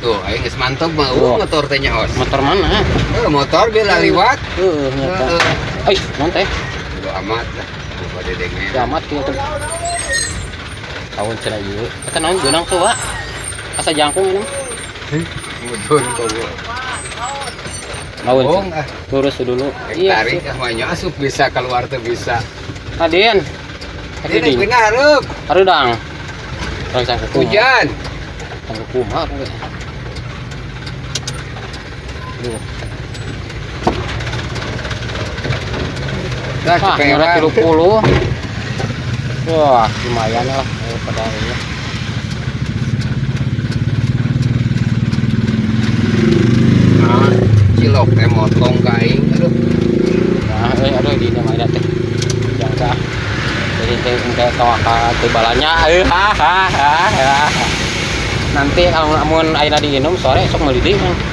Tuh, aing geus mantep mah motor teh nyaos. Motor mana? Motor bila liwat. Nyata. Ai, naon teh? Bodo amat lah. Bodo dengeng. Kiamat kieu teh. Tahun cenah ieu. Eta naon geunang tuh, Wak? Asa jangkung ini. Mudun tuh. Lawan lurus dulu. Iya, tarik namanya asup bisa keluar tuh bisa. Aden. Ini benar, Rup. Harudang. Orang sangku Hujan. Sangku kumaha aku. Duh. Dah Nyeret 30. Wah, lumayan lah pada ini. Nah, cilok teh motong ka aing. Aduh. Nah, aduh di mana ada teh. Jangka. Jadi teh engke tawaka teh balanya. Nanti kalau amun ayeuna diinum sore sok meuli deui.